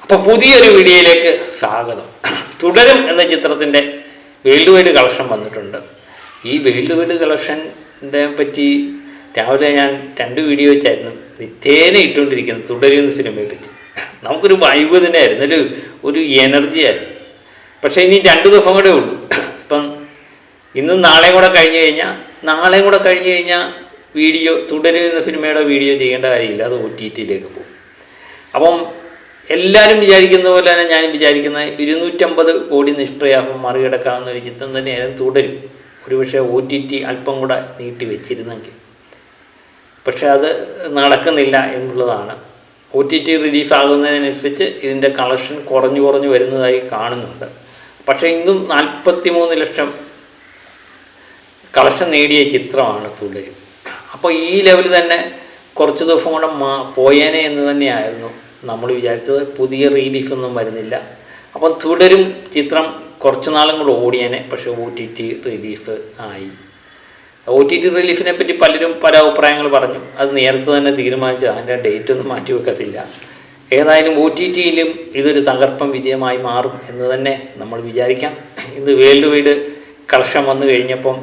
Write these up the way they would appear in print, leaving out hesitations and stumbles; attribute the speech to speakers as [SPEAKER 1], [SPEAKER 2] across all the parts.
[SPEAKER 1] അപ്പോൾ പുതിയൊരു വീഡിയോയിലേക്ക് സ്വാഗതം. തുടരും എന്ന ചിത്രത്തിൻ്റെ വേൾഡ് വൈഡ് കളക്ഷൻ വന്നിട്ടുണ്ട്. ഈ വേൾഡ് വൈഡ് കളക്ഷൻ്റെ പറ്റി രാവിലെ ഞാൻ 2 വീഡിയോ വെച്ചായിരുന്നു നിത്യേന ഇട്ടുകൊണ്ടിരിക്കുന്നത്. തുടരും എന്ന സിനിമയെ പറ്റി നമുക്കൊരു വൈബ് തന്നെയായിരുന്നു, ഒരു എനർജി ആയിരുന്നു. പക്ഷേ ഇനി 2 ദിവസം കൂടെ ഉള്ളൂ. ഇപ്പം ഇന്നും നാളെയും കൂടെ കഴിഞ്ഞ് കഴിഞ്ഞാൽ വീഡിയോ തുടരും എന്ന സിനിമയുടെ വീഡിയോ ചെയ്യേണ്ട കാര്യമില്ല, അത് OTTയിലേക്ക് പോകും. അപ്പം എല്ലാവരും വിചാരിക്കുന്ന പോലെ തന്നെ ഞാനും വിചാരിക്കുന്ന 250 കോടി നിഷ്പ്രയാസം മറികടക്കാവുന്ന ഒരു ചിത്രം തന്നെയായിരുന്നു തുടരും. ഒരുപക്ഷെ OTT അല്പം കൂടെ നീട്ടി വെച്ചിരുന്നെങ്കിൽ, പക്ഷെ അത് നടക്കുന്നില്ല എന്നുള്ളതാണ്. OTT റിലീസ് ആകുന്നതിനനുസരിച്ച് ഇതിൻ്റെ കളക്ഷൻ കുറഞ്ഞു വരുന്നതായി കാണുന്നുണ്ട്. പക്ഷേ ഇന്നും 43 ലക്ഷം കളക്ഷൻ നേടിയ ചിത്രമാണ് തുടരും. അപ്പോൾ ഈ ലെവൽ തന്നെ കുറച്ച് ദിവസം കൂടെ പോയേനെ എന്ന് തന്നെയായിരുന്നു നമ്മൾ വിചാരിച്ചത്. പുതിയ റിലീഫൊന്നും വരുന്നില്ല. അപ്പം തുടരും ചിത്രം കുറച്ച് നാളും കൂടെ ഓടിയേനെ. പക്ഷേ OTT റിലീഫ് ആയി. OTT റിലീഫിനെ പറ്റി പലരും പല അഭിപ്രായങ്ങൾ പറഞ്ഞു. അത് നേരത്തെ തന്നെ തീരുമാനിച്ചു, അതിൻ്റെ ഡേറ്റ് ഒന്നും മാറ്റി വെക്കത്തില്ല. ഏതായാലും OTTയിലും ഇതൊരു തകർപ്പൻ വിജയമായി മാറും എന്ന് തന്നെ നമ്മൾ വിചാരിക്കാം. ഇത് വേൾഡ് വൈഡ് കളക്ഷൻ വന്നു കഴിഞ്ഞപ്പം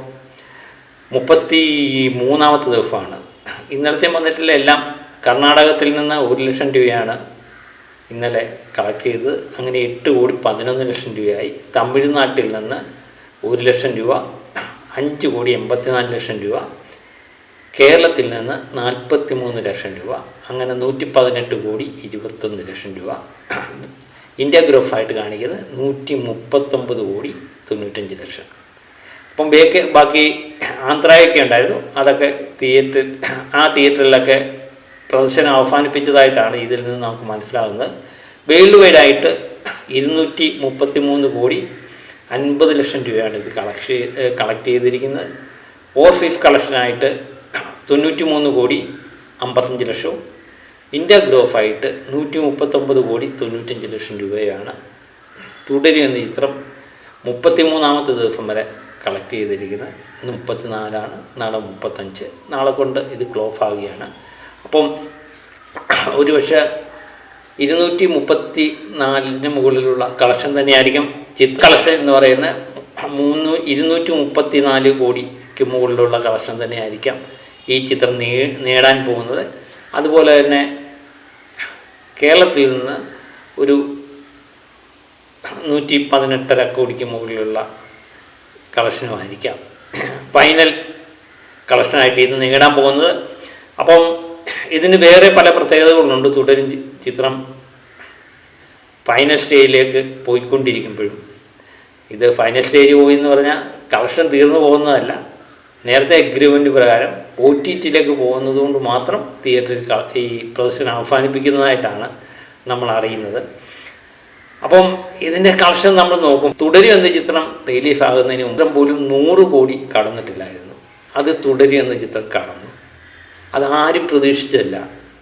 [SPEAKER 1] 33ാമത്തെ ദിവസമാണ്. ഇന്നലത്തെ വന്നിട്ടുള്ള എല്ലാം കർണാടകത്തിൽ നിന്ന് 1 ലക്ഷം രൂപയാണ് ഇന്നലെ കളക്ട് ചെയ്തത്. അങ്ങനെ 8,11 ലക്ഷം രൂപയായി. തമിഴ്നാട്ടിൽ നിന്ന് 1 ലക്ഷം രൂപ, 5,84 ലക്ഷം രൂപ. കേരളത്തിൽ നിന്ന് 43 ലക്ഷം രൂപ. അങ്ങനെ 118,21 ലക്ഷം രൂപ. ഇന്ത്യ ഗ്രോഫായിട്ട് കാണിക്കുന്നത് 139,95 ലക്ഷം. അപ്പം ബാക്കി ആന്ധ്രയൊക്കെ ഉണ്ടായിരുന്നു. അതൊക്കെ തിയേറ്ററിലൊക്കെ പ്രദർശനം അവസാനിപ്പിച്ചതായിട്ടാണ് ഇതിൽ നിന്ന് നമുക്ക് മനസ്സിലാകുന്നത്. വേൾഡ് വൈഡായിട്ട് 233,50 ലക്ഷം രൂപയാണ് ഇത് കളക്ട് ചെയ്തിരിക്കുന്നത്. ഓവർസീസ് കളക്ഷനായിട്ട് 93,55 ലക്ഷവും. ഇന്ത്യ ഗ്രോഫായിട്ട് 139,95 ലക്ഷം രൂപയാണ് തുടരും എന്ന ചിത്രം 33ാമത്തെ ദിവസം വരെ കളക്ട് ചെയ്തിരിക്കുന്നത്. ഇന്ന് 34ആണ്, നാളെ 35. നാളെ കൊണ്ട് ഇത് ക്ലോസ് ആവുകയാണ്. അപ്പം ഒരുപക്ഷെ 234 മുകളിലുള്ള കളക്ഷൻ തന്നെയായിരിക്കും കളക്ഷൻ എന്ന് പറയുന്നത്. 234 കോടിക്ക് മുകളിലുള്ള കളക്ഷൻ തന്നെയായിരിക്കാം ഈ ചിത്രം നേടാൻ പോകുന്നത്. അതുപോലെ തന്നെ കേരളത്തിൽ നിന്ന് ഒരു 118.5 കോടിക്ക് മുകളിലുള്ള കളക്ഷനുമായിരിക്കാം ഫൈനൽ കളക്ഷനായിട്ട് ഇത് നേടാൻ പോകുന്നത്. അപ്പം ഇതിന് വേറെ പല പ്രത്യേകതകളുണ്ട്. തുടരും ചിത്രം ഫൈനൽ സ്റ്റേജിലേക്ക് പോയിക്കൊണ്ടിരിക്കുമ്പോഴും, ഇത് ഫൈനൽ സ്റ്റേജ് പോയി എന്ന് പറഞ്ഞാൽ കളക്ഷൻ തീർന്നു പോകുന്നതല്ല, നേരത്തെ അഗ്രിമെൻ്റ് പ്രകാരം OTTയിലേക്ക് പോകുന്നത് കൊണ്ട് മാത്രം തിയേറ്ററിൽ ഈ പ്രദർശനം അവസാനിപ്പിക്കുന്നതായിട്ടാണ് നമ്മൾ അറിയുന്നത്. അപ്പം ഇതിൻ്റെ കളക്ഷൻ നമ്മൾ നോക്കും. തുടരും എന്ന ചിത്രം റിലീസ് ആകുന്നതിന് മുമ്പ് പോലും 100 കോടി കടന്നിട്ടില്ലായിരുന്നു. അത് തുടരും എന്ന ചിത്രം കടന്നു. അതാരും പ്രതീക്ഷിച്ചതല്ല.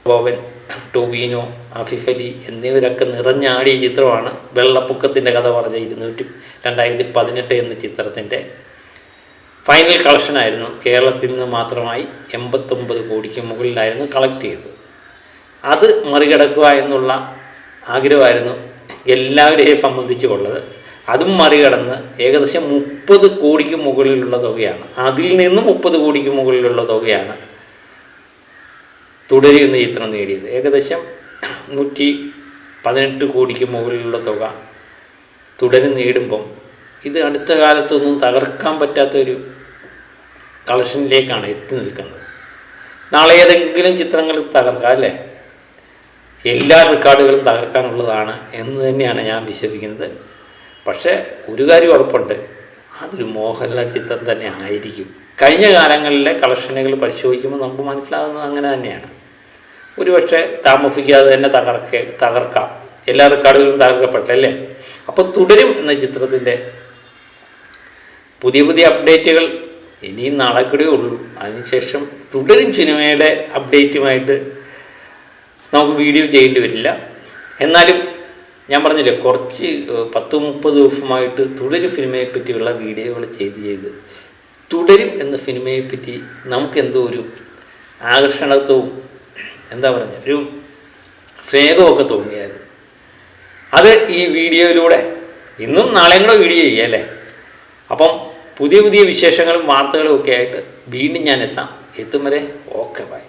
[SPEAKER 1] ബോബൻ, ടൊബീനോ, ആസിഫ് അലി എന്നിവരൊക്കെ നിറഞ്ഞാടിയ ചിത്രമാണ് വെള്ളപ്പൊക്കത്തിൻ്റെ കഥ പറഞ്ഞ 2018 എന്ന ചിത്രത്തിൻ്റെ ഫൈനൽ കളക്ഷനായിരുന്നു. കേരളത്തിൽ നിന്ന് മാത്രമായി 89 കോടിക്ക് മുകളിലായിരുന്നു കളക്ട് ചെയ്തത്. അത് മറികടക്കുക എന്നുള്ള ആഗ്രഹമായിരുന്നു എല്ലാവരെയും സംബന്ധിച്ചുള്ളത്. അതും മറികടന്ന് ഏകദേശം 30 കോടിക്ക് മുകളിലുള്ള തുകയാണ്. അതിൽ നിന്ന് 30 കോടിക്ക് മുകളിലുള്ള തുകയാണ് തുടരും എന്ന ചിത്രം നേടിയത്. ഏകദേശം 118 കോടിക്ക് മുകളിലുള്ള തുക തുടരും നേടുമ്പം ഇത് അടുത്ത കാലത്തൊന്നും തകർക്കാൻ പറ്റാത്തൊരു കളക്ഷനിലേക്കാണ് എത്തി നിൽക്കുന്നത്. നാളെ ഏതെങ്കിലും ചിത്രങ്ങൾ തകർക്കാം, അല്ലേ? എല്ലാ റെക്കോർഡുകളും തകർക്കാനുള്ളതാണ് എന്ന് തന്നെയാണ് ഞാൻ വിശ്വസിക്കുന്നത്. പക്ഷേ ഒരു കാര്യം ഉറപ്പുണ്ട്, അതൊരു മോഹൻലാൽ ചിത്രം തന്നെ ആയിരിക്കും. കഴിഞ്ഞ കാലങ്ങളിലെ കളക്ഷനുകൾ പരിശോധിക്കുമ്പോൾ നമുക്ക് മനസ്സിലാകുന്നത് അങ്ങനെ തന്നെയാണ്. ഒരുപക്ഷെ താമസിക്കാതെ തന്നെ തകർക്കാം. എല്ലാ റെക്കോർഡുകളും തകർക്കപ്പെട്ടല്ലേ. അപ്പോൾ തുടരും എന്ന ചിത്രത്തിൻ്റെ പുതിയ അപ്ഡേറ്റുകൾ ഇനിയും നാളെക്കൂടെ ഉള്ളൂ. അതിനുശേഷം തുടരും സിനിമയുടെ അപ്ഡേറ്റുമായിട്ട് നമുക്ക് വീഡിയോ ചെയ്യേണ്ടി വരില്ല. എന്നാലും ഞാൻ പറഞ്ഞില്ലേ, കുറച്ച് 10-30 ദിവസമായിട്ട് തുടരും സിനിമയെ പറ്റിയുള്ള വീഡിയോകൾ ചെയ്ത് തുടരും എന്ന സിനിമയെപ്പറ്റി നമുക്കെന്തോ ഒരു ആകർഷണത്വവും എന്താ പറയുക, ഒരു സ്നേഹമൊക്കെ തോന്നിയായിരുന്നു. അത് ഈ വീഡിയോയിലൂടെ ഇന്നും നാളെയും കൂടെ വീഡിയോ ചെയ്യാം അല്ലേ. അപ്പം പുതിയ പുതിയ വിശേഷങ്ങളും വാർത്തകളും ഒക്കെ ആയിട്ട് വീണ്ടും ഞാൻ എത്തും വരെ ഓക്കെ ബൈ.